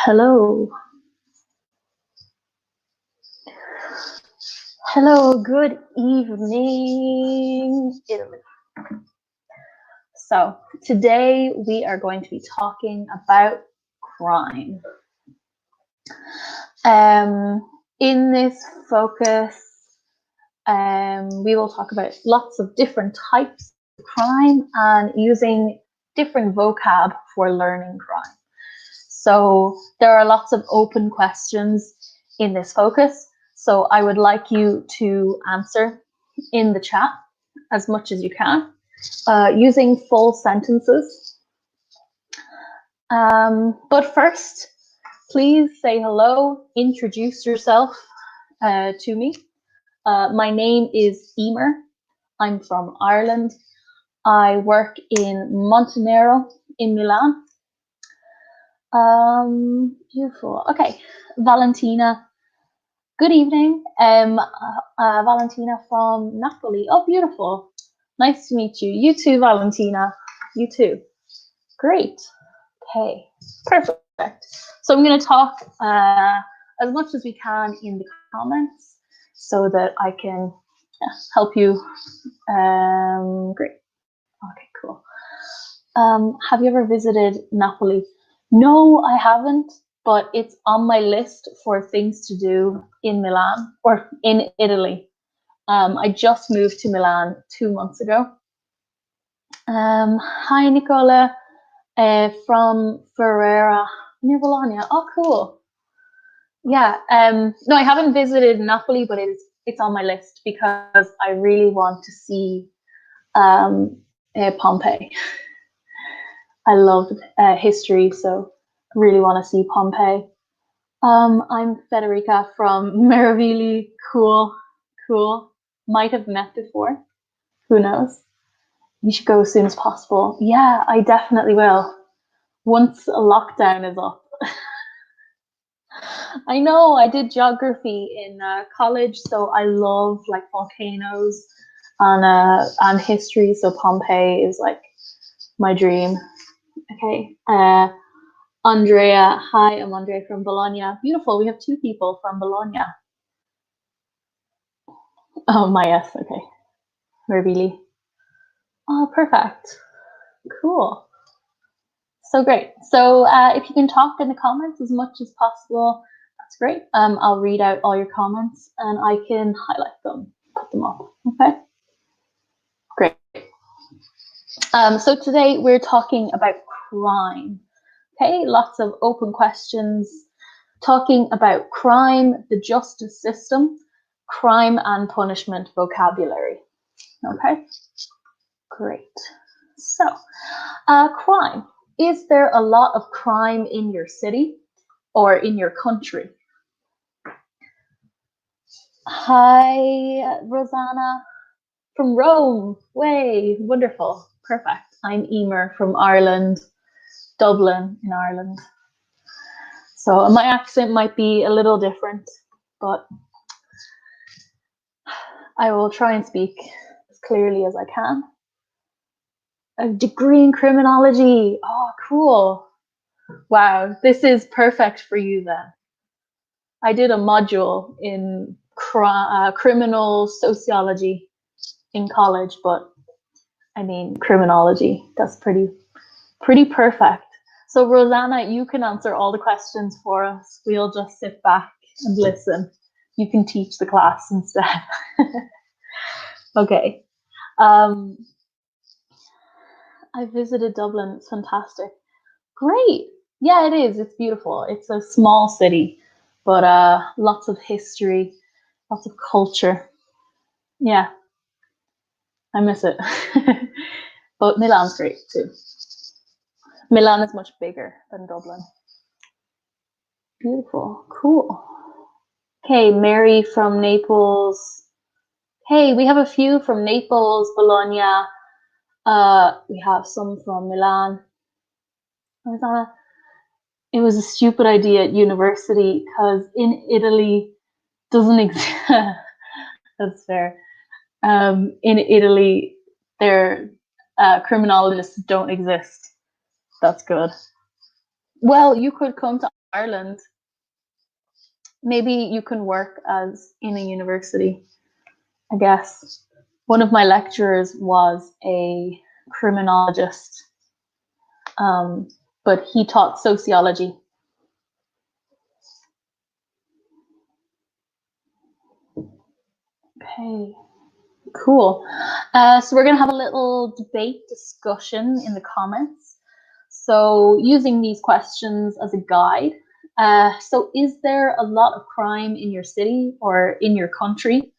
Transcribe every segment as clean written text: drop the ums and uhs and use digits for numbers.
Hello. Hello, good evening, Italy. So, today we are going to be talking about crime. In this focus, we will talk about lots of different types of crime and using different vocab for learning crime. So, there are lots of open questions in this focus. So I would like you to answer in the chat as much as you can, using full sentences. But first, please say hello, introduce yourself to me. My name is Emer. I'm from Ireland. I work in Montenero in Milan. Beautiful. Okay, Valentina. Good evening, Valentina from Napoli. Oh, beautiful. Nice to meet you. You too, Valentina. You too. Great. Okay, perfect. So I'm going to talk as much as we can in the comments so that I can help you. Great. Okay, cool. Have you ever visited Napoli? No, I haven't. But it's on my list for things to do in Milan or in Italy. I just moved to Milan 2 months ago. Hi, Nicola, from Ferrara, near Bologna. Oh, cool. Yeah. No, I haven't visited Napoli, but it's on my list because I really want to see Pompeii. I love history, so I really want to see Pompeii. I'm Federica from Meravigli. Cool. Might have met before. Who knows? You should go as soon as possible. Yeah, I definitely will. Once a lockdown is up. I know, I did geography in college, so I love like volcanoes and history. So Pompeii is like my dream. Okay. Andrea, hi, I'm Andrea from Bologna. Beautiful, we have 2 people from Bologna. Oh, my yes, okay. Really? Oh, perfect. Cool. So great. So if you can talk in the comments as much as possible, that's great. I'll read out all your comments and I can highlight them, put them up. Okay. Great. So today we're talking about crime. Okay, lots of open questions, talking about crime, the justice system, crime and punishment vocabulary. Okay, great. So, crime. Is there a lot of crime in your city or in your country? Hi, Rosanna from Rome. Way, wonderful. Perfect. I'm Emer from Ireland, Dublin in Ireland. So my accent might be a little different, but I will try and speak as clearly as I can. A degree in criminology. Oh, cool. Wow, this is perfect for you then. I did a module in criminal sociology in college, but I mean, criminology, that's pretty perfect. So Rosanna, you can answer all the questions for us. We'll just sit back and listen. You can teach the class instead. Okay. I visited Dublin. It's fantastic. Great. Yeah, it is. It's beautiful. It's a small city, but lots of history, lots of culture. Yeah, I miss it. But Milan's great too. Milan is much bigger than Dublin. Beautiful. Cool. Okay, Mary from Naples. Hey, we have a few from Naples, Bologna. We have some from Milan. It was a stupid idea at university because in Italy doesn't exist. That's fair. In Italy, their criminologists don't exist. That's good. Well, you could come to Ireland. Maybe you can work as in a university, I guess. One of my lecturers was a criminologist, but he taught sociology. Okay, cool. So we're going to have a little debate discussion in the comments. So using these questions as a guide. So is there a lot of crime in your city or in your country?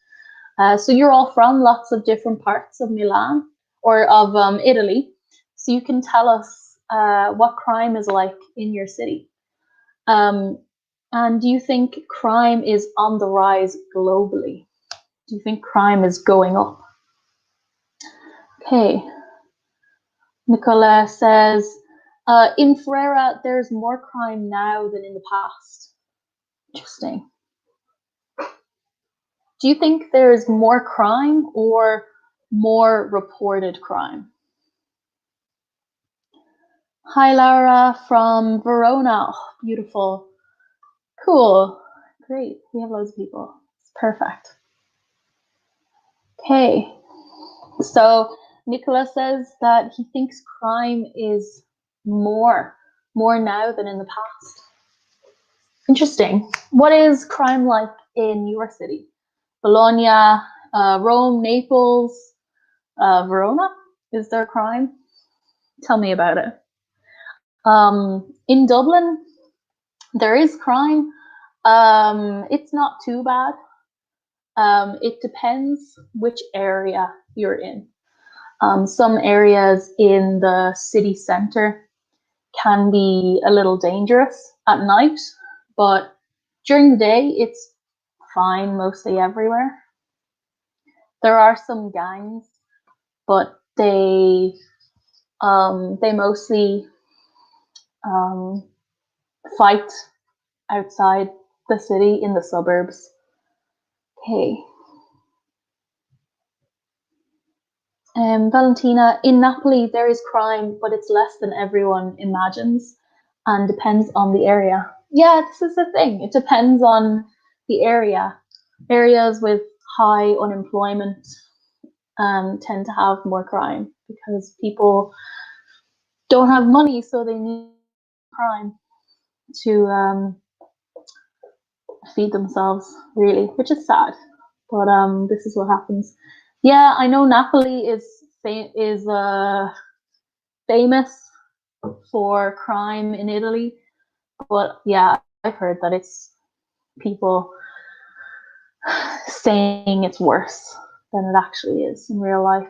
So you're all from lots of different parts of Milan or of Italy. So you can tell us what crime is like in your city. And do you think crime is on the rise globally? Do you think crime is going up? Okay. Nicola says, in Ferrara, there's more crime now than in the past. Interesting. Do you think there's more crime or more reported crime? Hi, Laura from Verona. Oh, beautiful. Cool. Great. We have loads of people. It's perfect. Okay. So Nicola says that he thinks crime is more now than in the past. Interesting. What is crime like in your city? Bologna, Rome, Naples, Verona? Is there crime? Tell me about it. In Dublin, there is crime. It's not too bad. It depends which area you're in. Some areas in the city center can be a little dangerous at night, but during the day, it's fine mostly everywhere. There are some gangs, but they mostly fight outside the city in the suburbs. Okay. Valentina, in Napoli, there is crime, but it's less than everyone imagines and depends on the area. Yeah, this is the thing. It depends on the area. Areas with high unemployment tend to have more crime because people don't have money, so they need crime to feed themselves, really, which is sad. But this is what happens. Yeah, I know Napoli is famous for crime in Italy, but yeah, I've heard that it's people saying it's worse than it actually is in real life.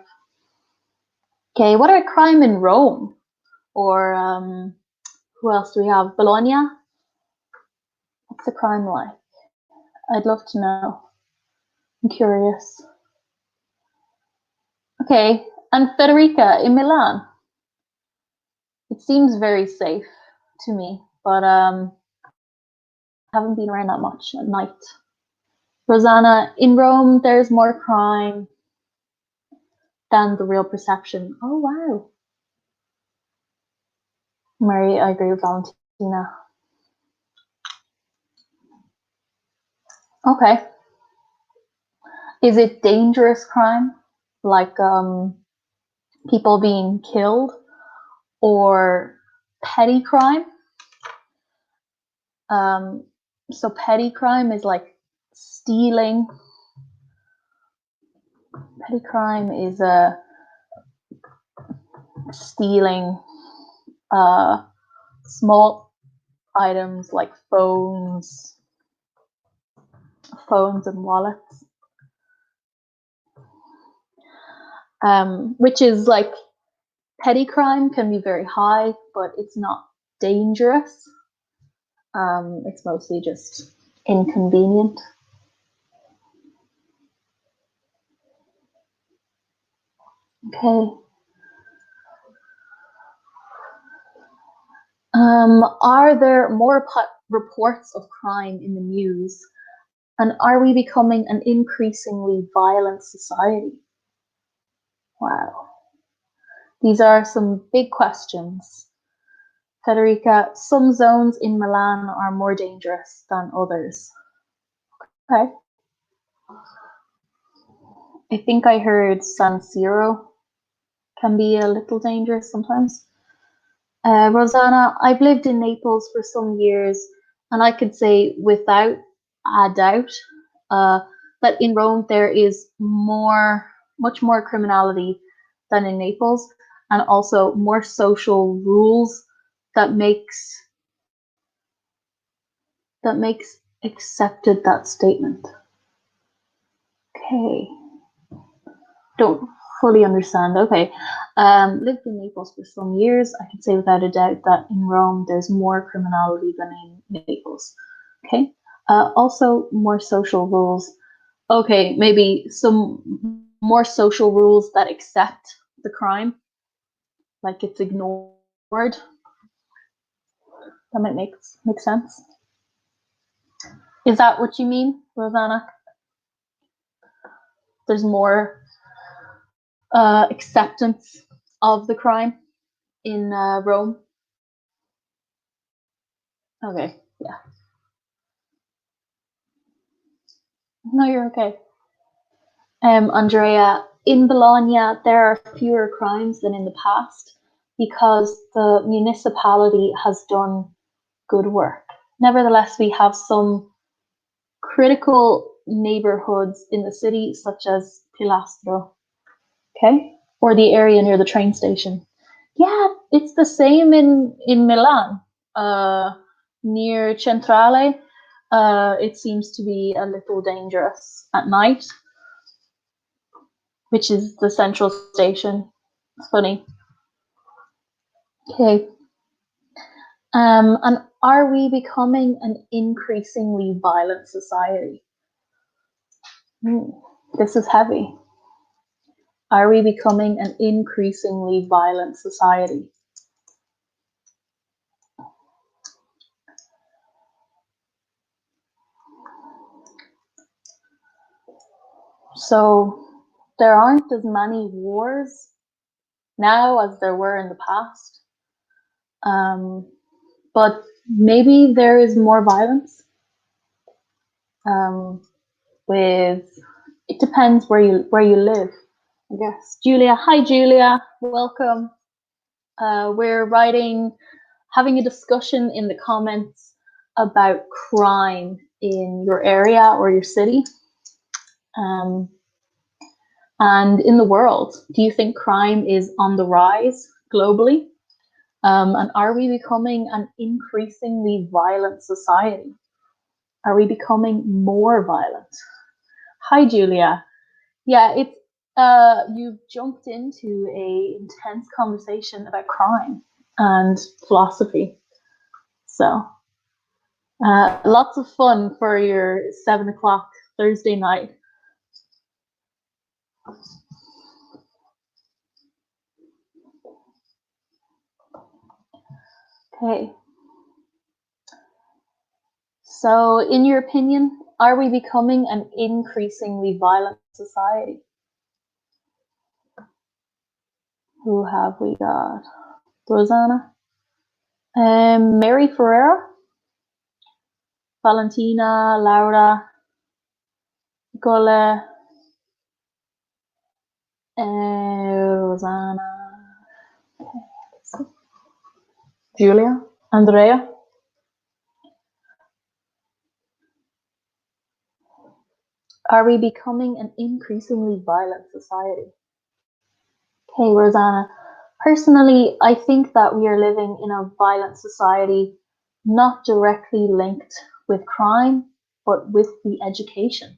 Okay, what are crime in Rome? Or who else do we have? Bologna? What's the crime like? I'd love to know. I'm curious. Okay, and Federica in Milan. It seems very safe to me, but haven't been around that much at night. Rosanna, in Rome, there's more crime than the real perception. Oh, wow. Mary, I agree with Valentina. Okay. Is it dangerous crime? Like people being killed? Or petty crime? So petty crime is like stealing. Petty crime is stealing small items like phones and wallets, which is like petty crime can be very high, but it's not dangerous. It's mostly just inconvenient. Okay. Are there more reports of crime in the news? And are we becoming an increasingly violent society? Wow. These are some big questions. Federica, some zones in Milan are more dangerous than others. Okay. I think I heard San Siro can be a little dangerous sometimes. Rosanna, I've lived in Naples for some years, and I could say without a doubt that in Rome there is much more criminality than in Naples, and also more social rules that makes accepted that statement. Okay. Don't fully understand. Okay. Lived in Naples for some years. I can say without a doubt that in Rome there's more criminality than in Naples. Okay. Also more social rules. Okay, maybe some more social rules that accept the crime, like it's ignored. That might make sense. Is that what you mean, Rosanna? There's more acceptance of the crime in Rome. Okay, yeah. No, you're okay. Andrea, in Bologna, there are fewer crimes than in the past because the municipality has done good work. Nevertheless, we have some critical neighborhoods in the city, such as Pilastro, okay, or the area near the train station. Yeah, it's the same in Milan, near Centrale. It seems to be a little dangerous at night, which is the central station. It's funny. Okay. And are we becoming an increasingly violent society? This is heavy. Are we becoming an increasingly violent society? So there aren't as many wars now as there were in the past. But maybe there is more violence. It depends where you live, I guess. Julia, hi Julia, welcome. We're having a discussion in the comments about crime in your area or your city. And in the world, do you think crime is on the rise globally? And are we becoming an increasingly violent society? Are we becoming more violent? Hi, Julia. Yeah, it's you've jumped into a intense conversation about crime and philosophy. So lots of fun for your 7 o'clock Thursday night. Okay. So, in your opinion, are we becoming an increasingly violent society? Who have we got? Rosanna? Mary Ferreira? Valentina? Laura? Nicole? Rosanna? Julia? Andrea? Are we becoming an increasingly violent society? Okay, Rosanna. Personally, I think that we are living in a violent society, not directly linked with crime, but with the education.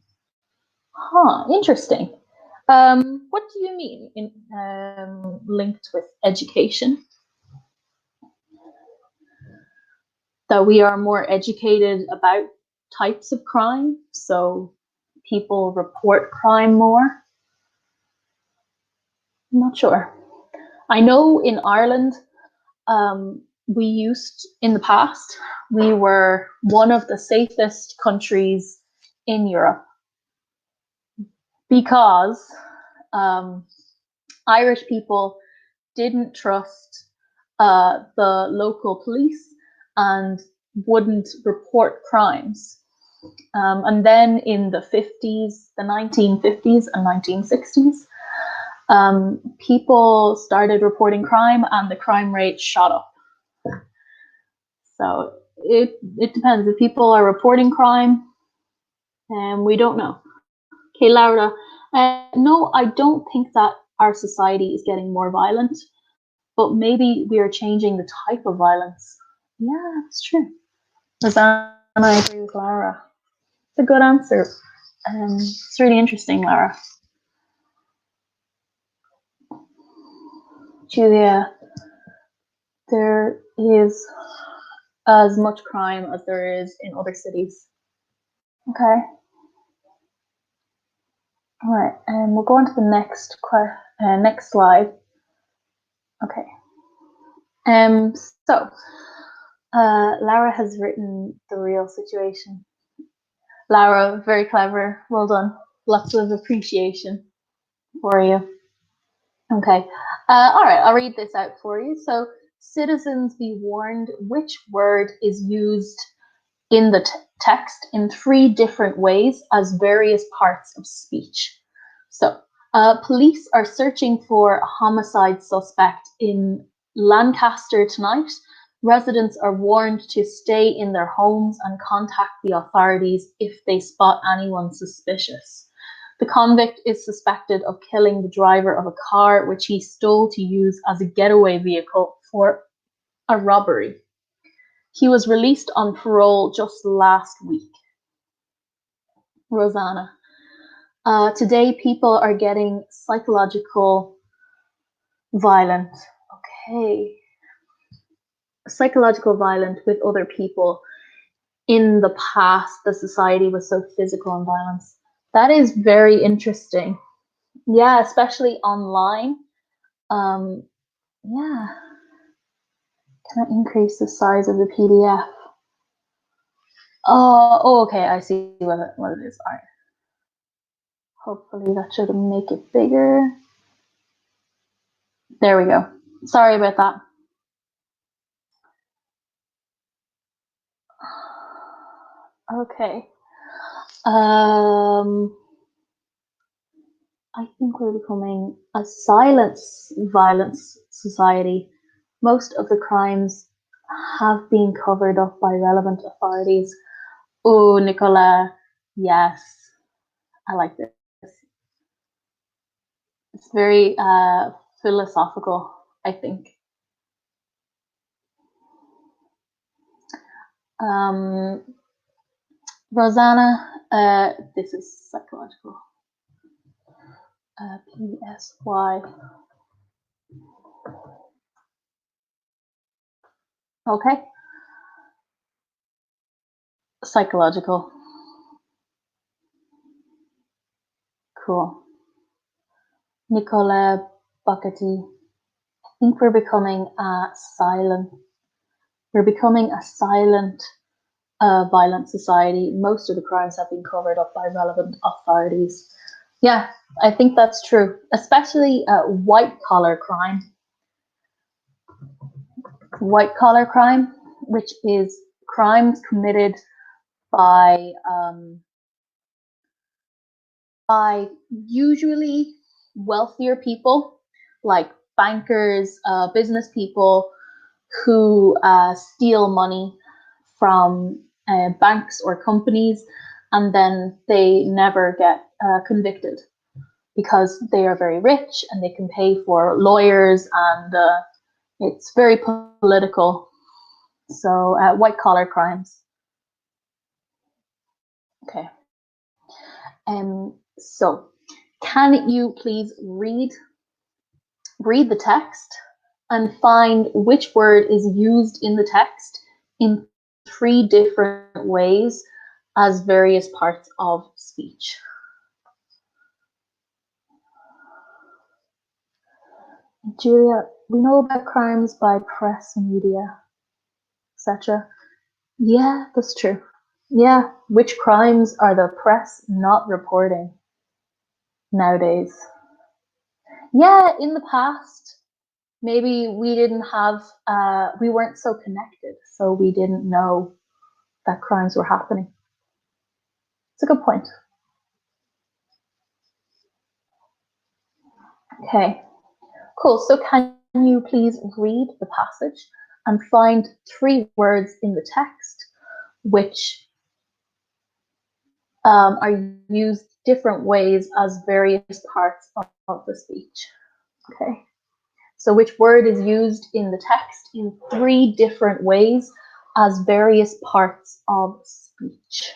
Huh, interesting. What do you mean in linked with education? That we are more educated about types of crime, so people report crime more? I'm not sure. I know in Ireland, in the past, we were one of the safest countries in Europe because Irish people didn't trust the local police and wouldn't report crimes. And then in the 50s, the 1950s and 1960s, people started reporting crime and the crime rate shot up. So it depends. If people are reporting crime, we don't know. Okay, Laura. No, I don't think that our society is getting more violent, but maybe we are changing the type of violence. Yeah, that's true. Rosanna, I agree with Laura. It's a good answer. It's really interesting, Laura. Julia, there is as much crime as there is in other cities. Okay. All right, and we'll go on to the next slide. Okay. So Laura has written the real situation. Laura, very clever. Well done. Lots of appreciation for you. Okay. All right, I'll read this out for you. So, citizens be warned which word is used in the text in 3 different ways as various parts of speech. So, police are searching for a homicide suspect in Lancaster tonight. Residents are warned to stay in their homes and contact the authorities if they spot anyone suspicious. The convict is suspected of killing the driver of a car which he stole to use as a getaway vehicle for a robbery. He was released on parole just last week. Rosanna. Today, people are getting psychological violent. Okay. Psychological violent with other people. In the past, the society was so physical and violence. That is very interesting. Yeah, especially online. Yeah. Can I increase the size of the PDF? Oh, okay. I see what it is. All right. Hopefully that should make it bigger. There we go. Sorry about that. Okay. I think we're becoming a silent violence society. Most of the crimes have been covered up by relevant authorities. Oh, Nicola, yes, I like this. It's very philosophical, I think. Rosanna, this is psychological. PSY. Okay. Psychological. Cool. Nicola Buckety. I think we're becoming silent. We're becoming a silent, violent society. Most of the crimes have been covered up by relevant authorities. Yeah, I think that's true, especially white-collar crime. White-collar crime, which is crimes committed by usually wealthier people, like bankers, business people, who steal money from banks or companies, and then they never get convicted because they are very rich and they can pay for lawyers, and it's very political. So white-collar crimes. Okay. So can you please read the text and find which word is used in the text in 3 different ways as various parts of speech? Julia, we know about crimes by press, media, etc. Yeah, that's true. Yeah, which crimes are the press not reporting nowadays? Yeah, in the past, maybe we didn't have, we weren't so connected, so we didn't know that crimes were happening. It's a good point. Okay, cool. So can you please read the passage and find 3 words in the text which are used different ways as various parts of the speech? Okay. So which word is used in the text in 3 different ways as various parts of speech?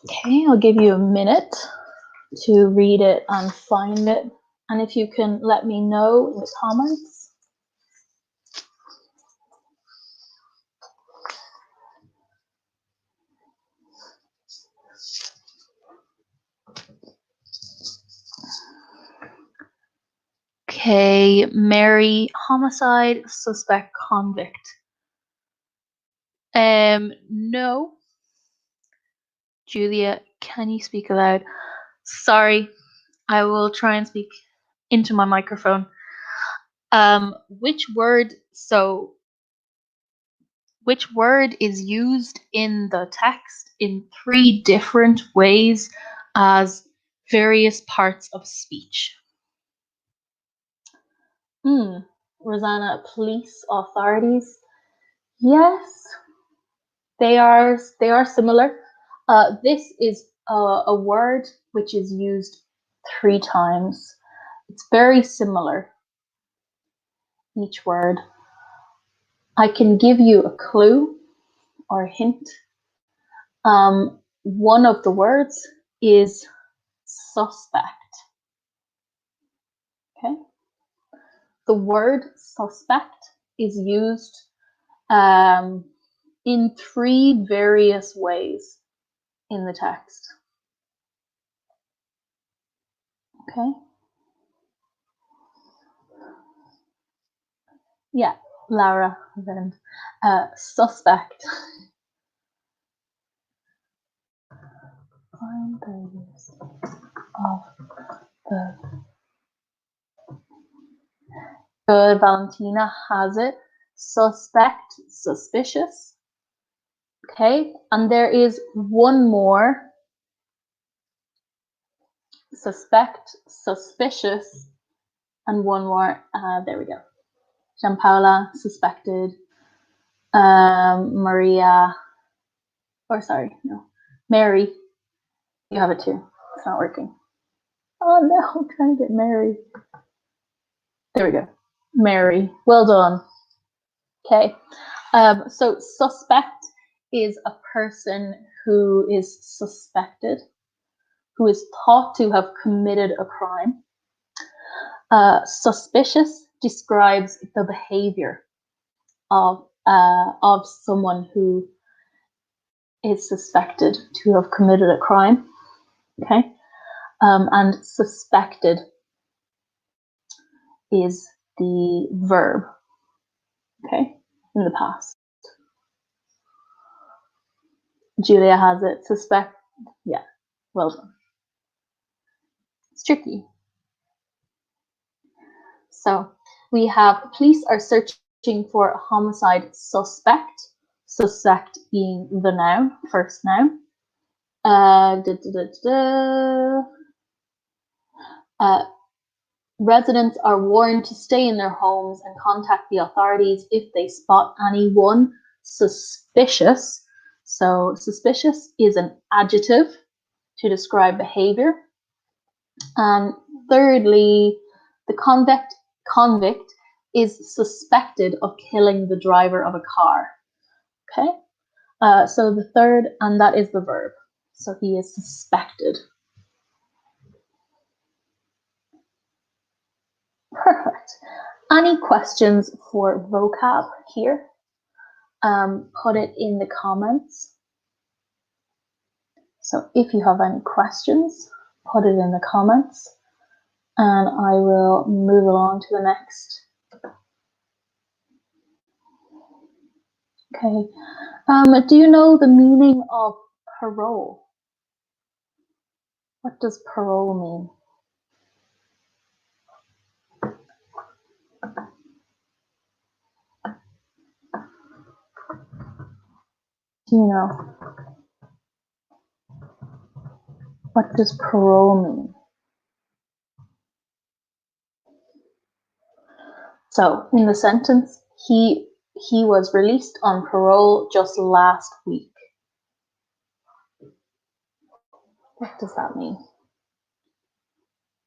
Okay, I'll give you a minute to read it and find it. And if you can let me know in the comments. Okay, Mary, homicide, suspect, convict. No. Julia, can you speak aloud? Sorry, I will try and speak into my microphone. Which word is used in the text in 3 different ways as various parts of speech? Rosanna, police, authorities. Yes, they are similar. This is a word which is used 3 times. It's very similar, each word. I can give you a clue or a hint. One of the words is suspect. Okay. The word suspect is used in 3 various ways in the text. Okay. Yeah, Laura, then suspect. Find the use of the. Good, Valentina has it. Suspect, suspicious. Okay, and there is one more. Suspect, suspicious, and one more. There we go. Gianpaola, suspected. Maria, or sorry, no, Mary. You have it too. It's not working. Oh no, I'm trying to get Mary. There we go. Mary. Well done. Okay. So suspect is a person who is suspected, who is thought to have committed a crime. Suspicious describes the behavior of someone who is suspected to have committed a crime. Okay. And suspected is the verb. Okay, in the past. Julia has it. Suspect. Yeah, well done. It's tricky. So we have police are searching for a homicide suspect. Suspect being the noun, first noun. Residents are warned to stay in their homes and contact the authorities if they spot anyone suspicious. So suspicious is an adjective to describe behavior. And thirdly, the convict is suspected of killing the driver of a car. Okay, so the third, and that is the verb. So he is suspected. Perfect. Any questions for vocab here? Put it in the comments. So if you have any questions, put it in the comments and I will move along to the next. Okay. Do you know the meaning of parole? What does parole mean? Do you know? What does parole mean? So in the sentence, he was released on parole just last week. What does that mean?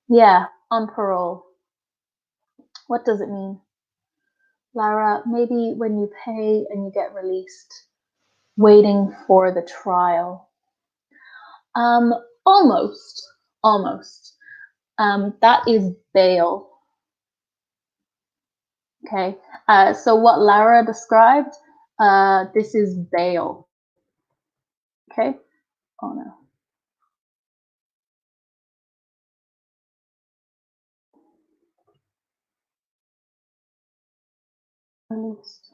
Yeah, on parole. What does it mean? Lara, maybe when you pay and you get released, waiting for the trial. Almost. That is bail. Okay, so what Lara described, this is bail. Okay, oh no. Released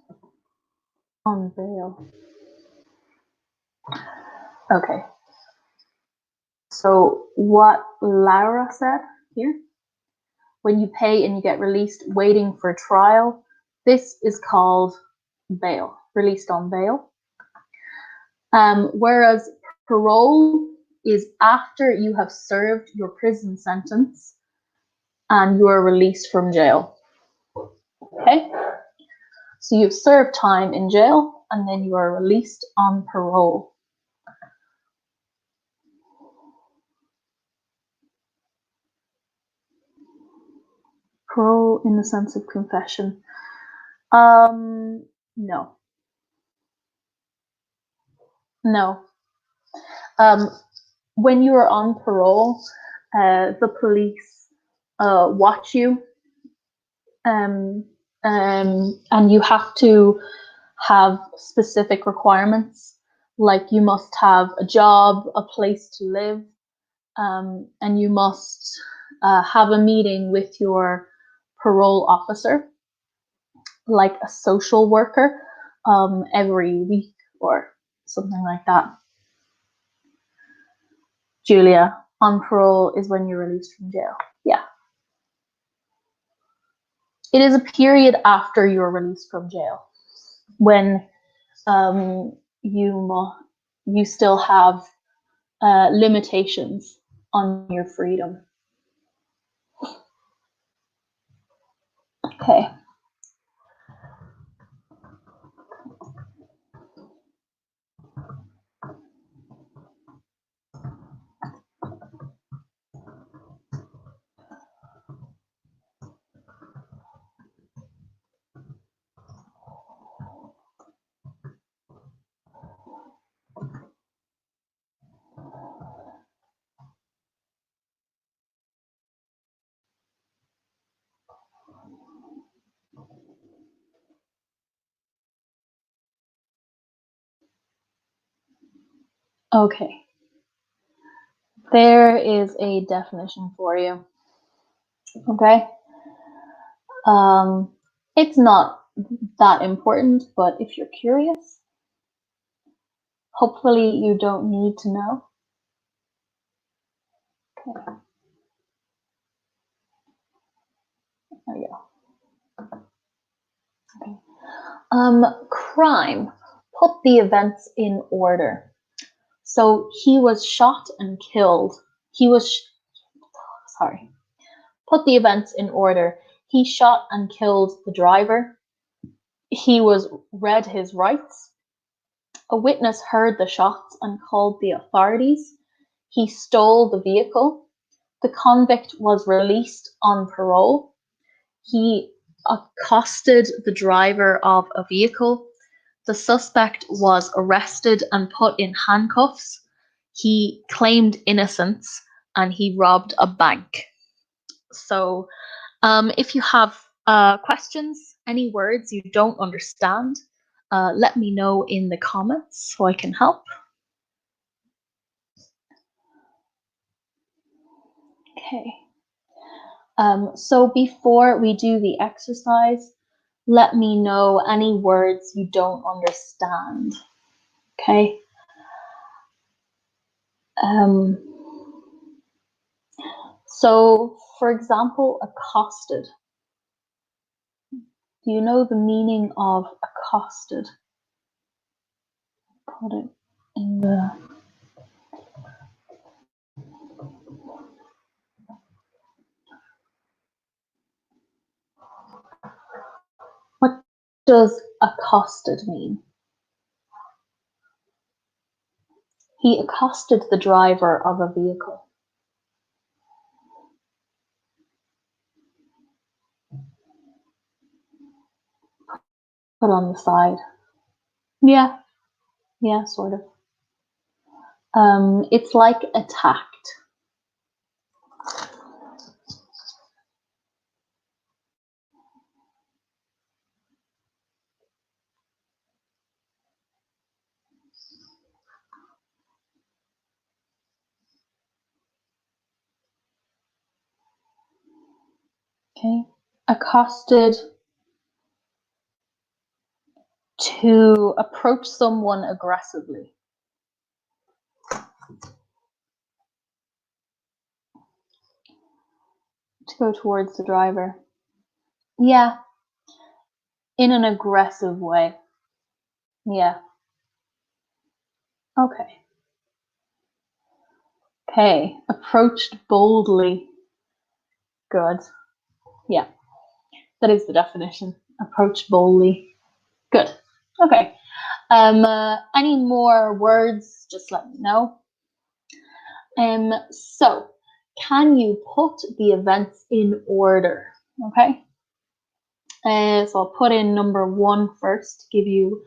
on bail. Okay, so what Lara said here, when you pay and you get released waiting for trial, this is called bail, released on bail. Whereas parole is after you have served your prison sentence and you are released from jail. Okay? So you've served time in jail and then you are released on parole. Parole in the sense of confession. No. No. When you are on parole, the police watch you, and you have to have specific requirements, like you must have a job, a place to live, and you must have a meeting with your parole officer, like a social worker, every week or something like that. Julia, on parole is when you're released from jail. Yeah. It is a period after you're released from jail when you still have limitations on your freedom. Okay. Okay. There is a definition for you. Okay. It's not that important, but if you're curious, hopefully you don't need to know. Okay. There we go. Okay. Crime. Put the events in order. So he was shot and killed. Put the events in order. He shot and killed the driver. He read his rights. A witness heard the shots and called the authorities. He stole the vehicle. The convict was released on parole. He accosted the driver of a vehicle. The suspect was arrested and put in handcuffs. He claimed innocence and he robbed a bank. So if you have questions, any words you don't understand, let me know in the comments so I can help. Okay. So before we do the exercise, let me know any words you don't understand. Okay. So, for example, accosted. Do you know the meaning of accosted? Put it in the... What does accosted mean? He accosted the driver of a vehicle. Put on the side. Yeah, sort of. It's like attacked. Okay, accosted, to approach someone aggressively. To go towards the driver. Yeah, in an aggressive way. Yeah. Okay, approached boldly. Good. Yeah, that is the definition. Approach boldly. Good. Okay. Any more words, just let me know. So, can you put the events in order? Okay. So I'll put in number 1 first to give you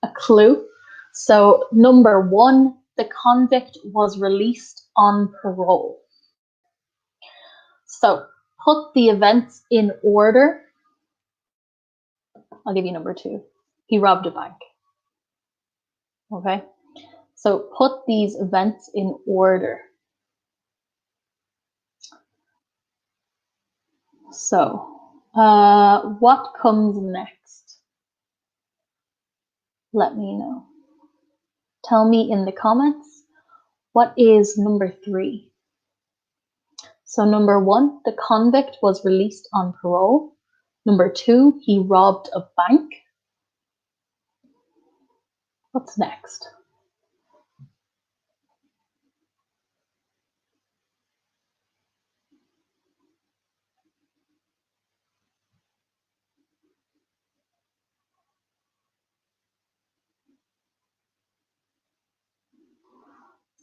a clue. So number 1, the convict was released on parole. So put the events in order. I'll give you number 2. He robbed a bank. Okay. So put these events in order. So what comes next? Let me know. Tell me in the comments, what is number 3? So number 1, the convict was released on parole. Number 2, he robbed a bank. What's next?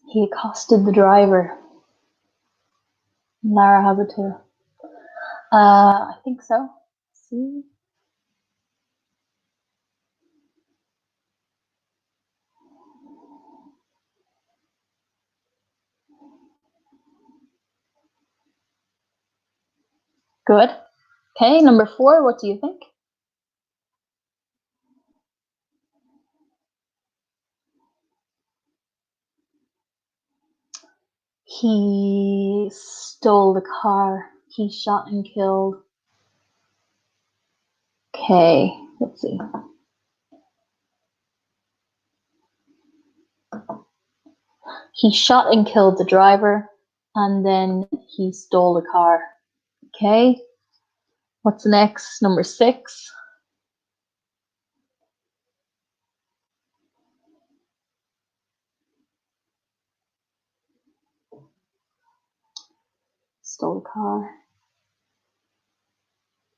He accosted the driver. Lara has it too. I think so. See? Good. Okay, number 4, what do you think? He stole the car. He shot and killed. Okay, let's see. He shot and killed the driver, and then he stole the car. Okay, what's next? Number 6. Stole the car.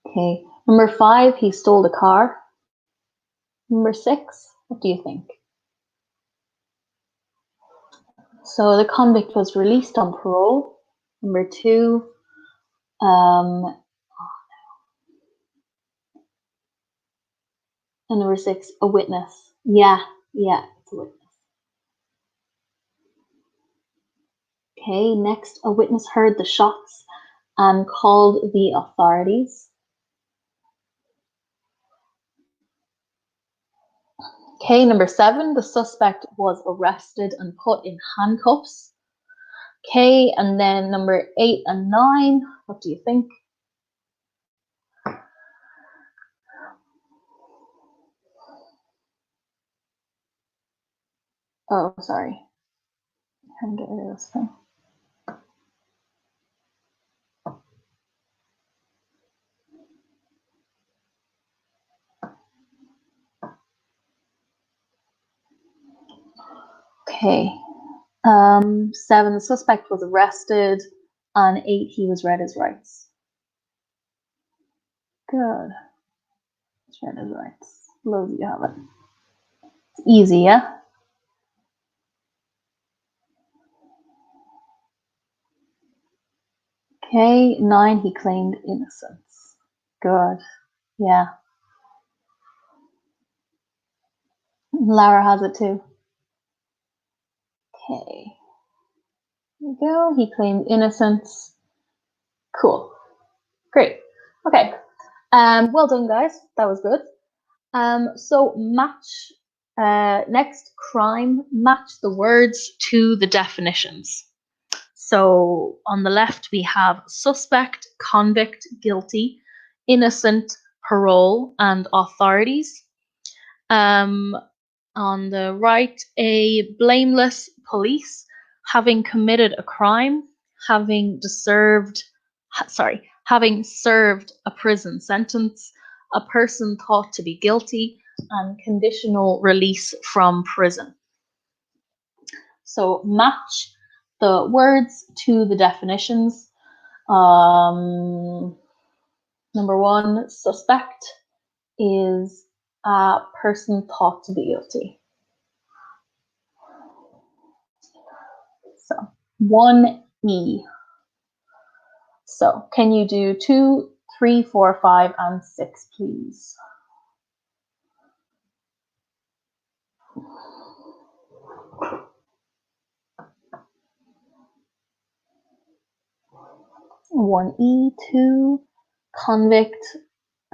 Okay, number 5, he stole the car. Number 6, what do you think? So the convict was released on parole. Number 2, and number 6, a witness. Yeah, it's a witness. Okay, next, a witness heard the shots and called the authorities. Okay, number 7, the suspect was arrested and put in handcuffs. Okay, and then number 8 and 9, what do you think? Oh, sorry. I'm getting rid of this thing. Okay. 7, the suspect was arrested. On 8, he was read his rights. Good. He's read his rights. Loads you have it. It's easy, yeah? Okay, 9, he claimed innocence. Good. Yeah. Lara has it too. Okay. There we go. He claimed innocence. Cool. Great. Okay. Well done, guys. That was good. So match, next crime, match the words to the definitions. So on the left, we have suspect, convict, guilty, innocent, parole, and authorities. On the right, a blameless police, having committed a crime, having served a prison sentence, a person thought to be guilty, and conditional release from prison. So match the words to the definitions. Number 1, suspect is a person thought to be guilty. So 1E. So can you do 2, 3, 4, 5, and 6, please? One E, 2, convict,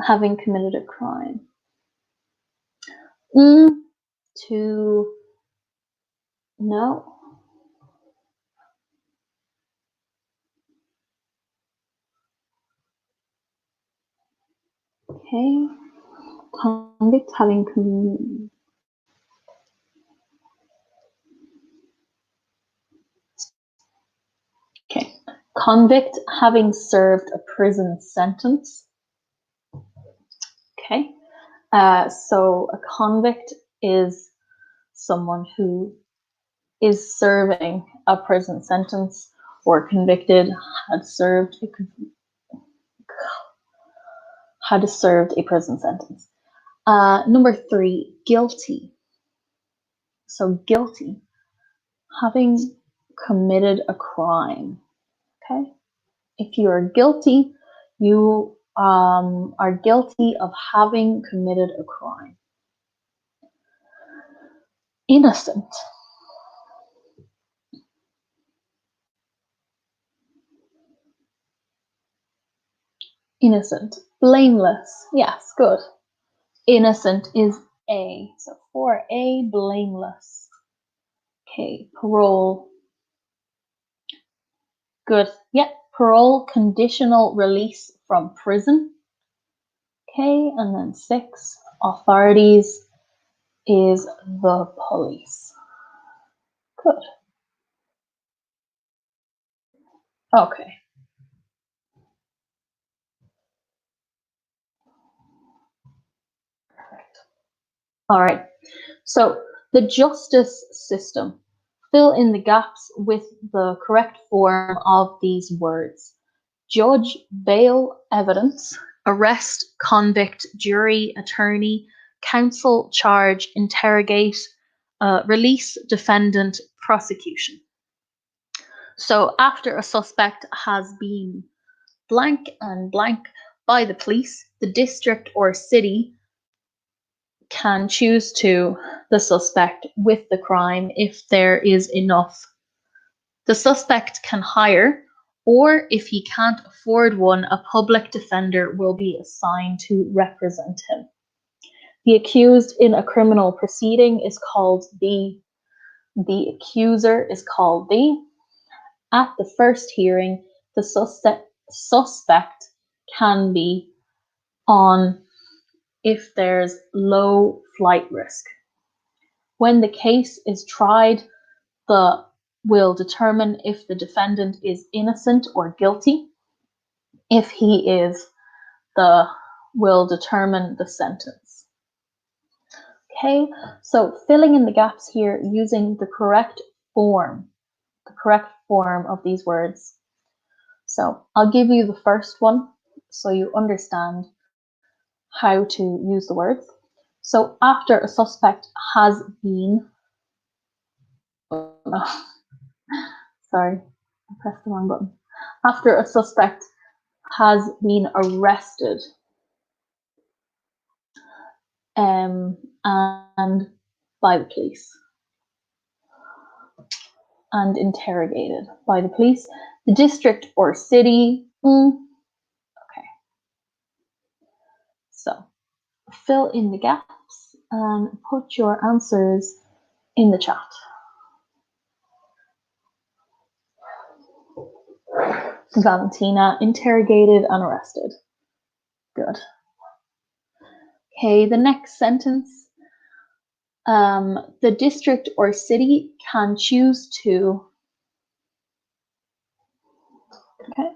having committed a crime. 2, no. Okay, convict having committed. Okay, convict having served a prison sentence. Okay, so a convict is someone who is serving a prison sentence or convicted, had served a prison sentence. Number 3, guilty. So guilty, having committed a crime. Okay, if you are guilty, you are guilty of having committed a crime. Innocent. Innocent. Blameless. Yes, good. Innocent is A. So 4A, blameless. Okay, parole. Good. Yep, parole, conditional release from prison. Okay, and then 6, authorities is the police. Good. Okay. Perfect. All right. So the justice system. Fill in the gaps with the correct form of these words. Judge, bail, evidence, arrest, convict, jury, attorney, counsel, charge, interrogate, release, defendant, prosecution. So after a suspect has been blank and blank by the police, the district or city can choose to the suspect with the crime if there is enough. The suspect can hire, or if he can't afford one, a public defender will be assigned to represent him. The accused in a criminal proceeding is called the accuser is called the. At the first hearing, the suspect can be on if there's low flight risk. When the case is tried, the will determine if the defendant is innocent or guilty. If he is, the will determine the sentence. Okay, so filling in the gaps here using the correct form of these words. So I'll give you the first one so you understand how to use the words. So after a suspect has been, oh no, sorry, I pressed the wrong button. After a suspect has been arrested and by the police and interrogated by the police, the district or city. Okay, so fill in the gaps and put your answers in the chat. Valentina, interrogated and arrested. Good. Okay, the next sentence. The district or city can choose to. Okay.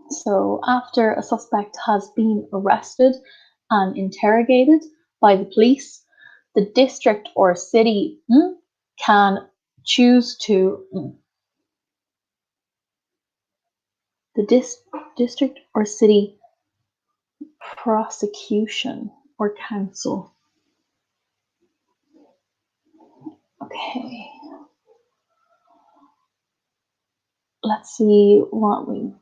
So after a suspect has been arrested and interrogated by the police, the district or city can choose to. The district or city prosecution or counsel. Okay. Let's see what we.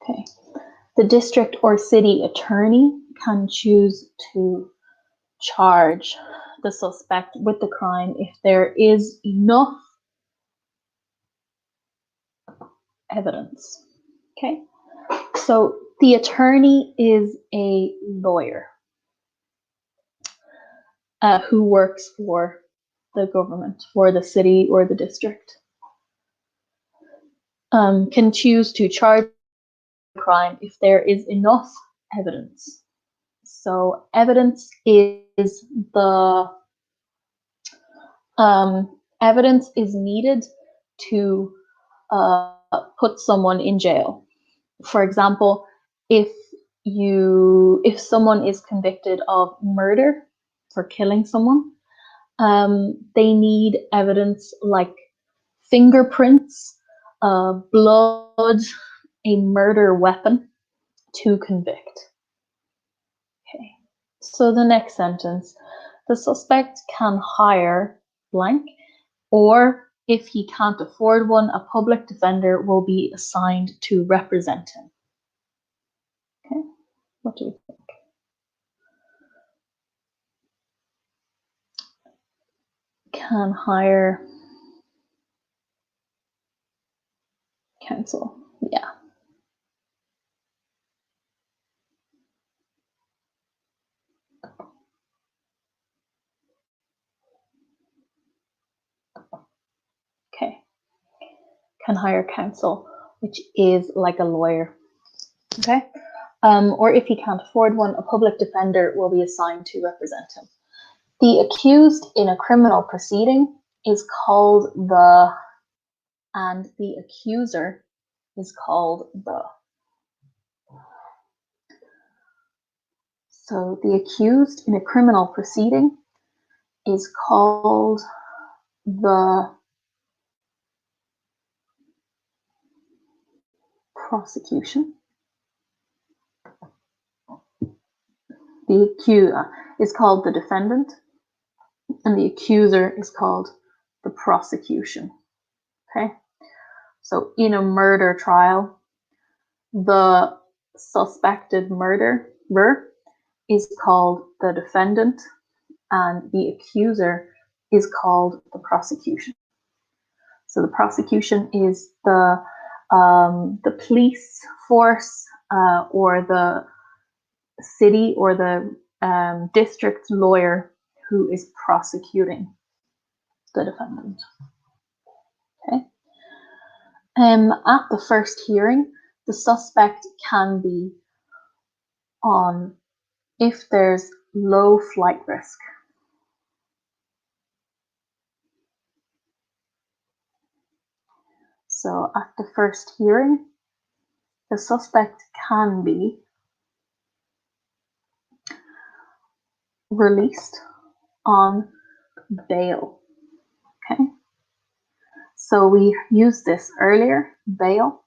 Okay. The district or city attorney can choose to charge the suspect with the crime if there is enough evidence. Okay. So the attorney is a lawyer who works for the government, for the city or the district. Can choose to charge the crime if there is enough evidence. So evidence is the evidence is needed to put someone in jail. For example, if someone is convicted of murder for killing someone, they need evidence like fingerprints, blood, a murder weapon to convict. Okay, so the next sentence, the suspect can hire blank, or if he can't afford one, a public defender will be assigned to represent him. Okay, what do you think? Can hire counsel, yeah. Okay, can hire counsel, which is like a lawyer. Okay, or if he can't afford one, a public defender will be assigned to represent him. The accused in a criminal proceeding is called the, and the accuser is called the. So the accused in a criminal proceeding is called the prosecution. The accuser is called the defendant, and the accuser is called the prosecution. Okay, so in a murder trial, the suspected murderer is called the defendant, and the accuser is called the prosecution. So the prosecution is the police force or the city or the district lawyer who is prosecuting the defendant. Okay. At the first hearing, the suspect can be on if there's low flight risk. So at the first hearing, the suspect can be released on bail. Okay. So we used this earlier, bail.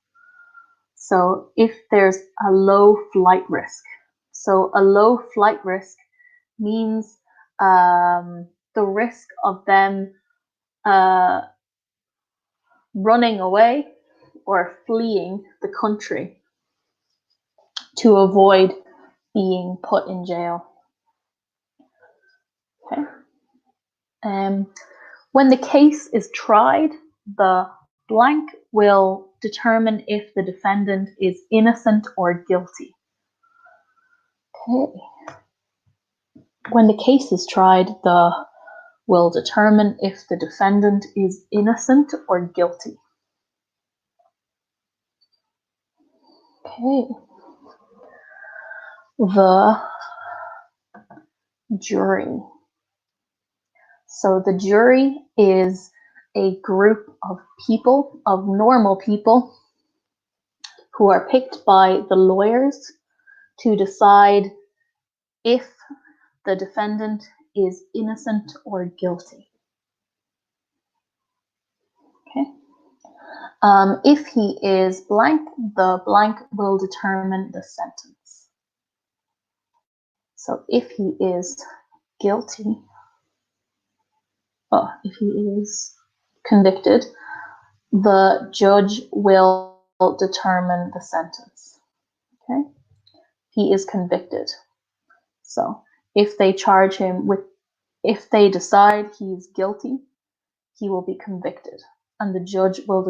So if there's a low flight risk. So a low flight risk means the risk of them running away or fleeing the country to avoid being put in jail. Okay. When the case is tried, the blank will determine if the defendant is innocent or guilty. Okay. When the case is tried, the will determine if the defendant is innocent or guilty. Okay. The jury. So the jury is a group of people, of normal people, who are picked by the lawyers to decide if the defendant is innocent or guilty. Okay. If he is blank, the blank will determine the sentence. So if he is guilty, if he is convicted, the judge will determine the sentence. Okay. He is convicted. So if they charge him with, if they decide he's guilty, he will be convicted, and the judge will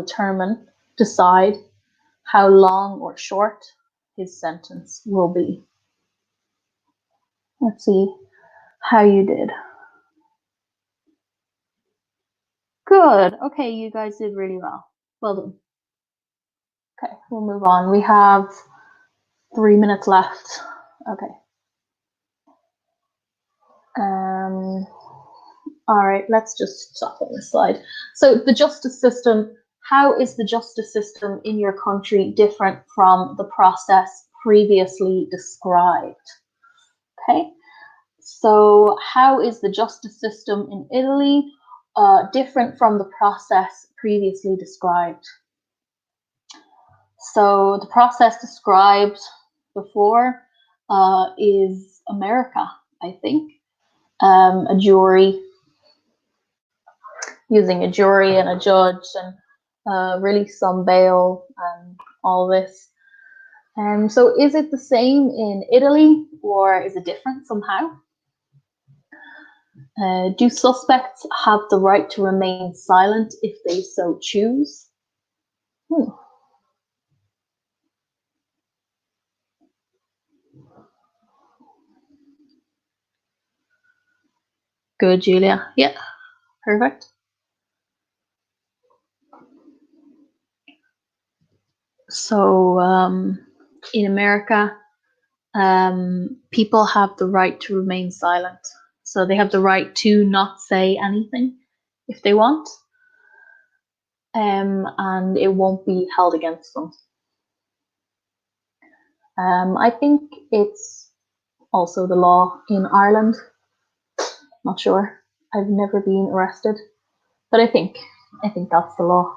decide how long or short his sentence will be. Let's see how you did. Good. Okay, you guys did really well. Well done. Okay, we'll move on. We have 3 minutes left. Okay. All right, let's just stop on this slide. So the justice system, how is the justice system in your country different from the process previously described? Okay, so how is the justice system in Italy different from the process previously described? So the process described before is America, I think. A jury, using a jury and a judge, and release on bail and all this. So is it the same in Italy, or is it different somehow? Do suspects have the right to remain silent if they so choose? Good, Julia. Yeah, perfect. So in America, people have the right to remain silent. So they have the right to not say anything if they want, and it won't be held against them. I think it's also the law in Ireland. Not sure. I've never been arrested, but I think that's the law.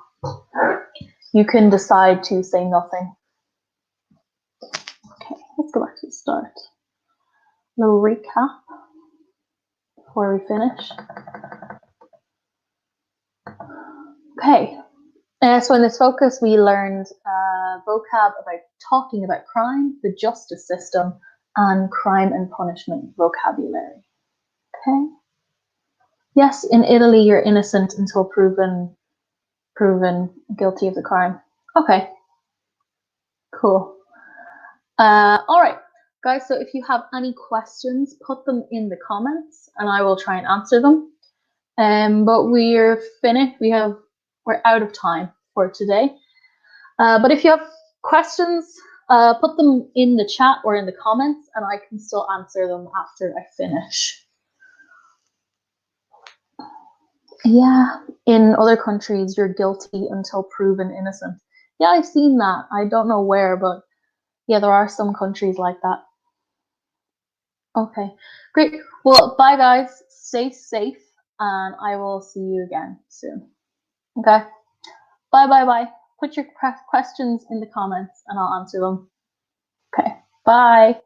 You can decide to say nothing. Okay, let's go back to the start. A little recap before we finish. Okay, so in this focus we learned vocab about talking about crime, the justice system, and crime and punishment vocabulary. Okay. Yes, in Italy you're innocent until proven guilty of the crime. Okay. Cool. All right, guys. So if you have any questions, put them in the comments, and I will try and answer them. But we're finished. We're out of time for today. But if you have questions, put them in the chat or in the comments, and I can still answer them after I finish. Yeah, in other countries, you're guilty until proven innocent. Yeah, I've seen that. I don't know where, but yeah, there are some countries like that. Okay, great. Well, bye guys. Stay safe, and I will see you again soon. Okay, bye, bye, bye. Put your questions in the comments, and I'll answer them. Okay, bye.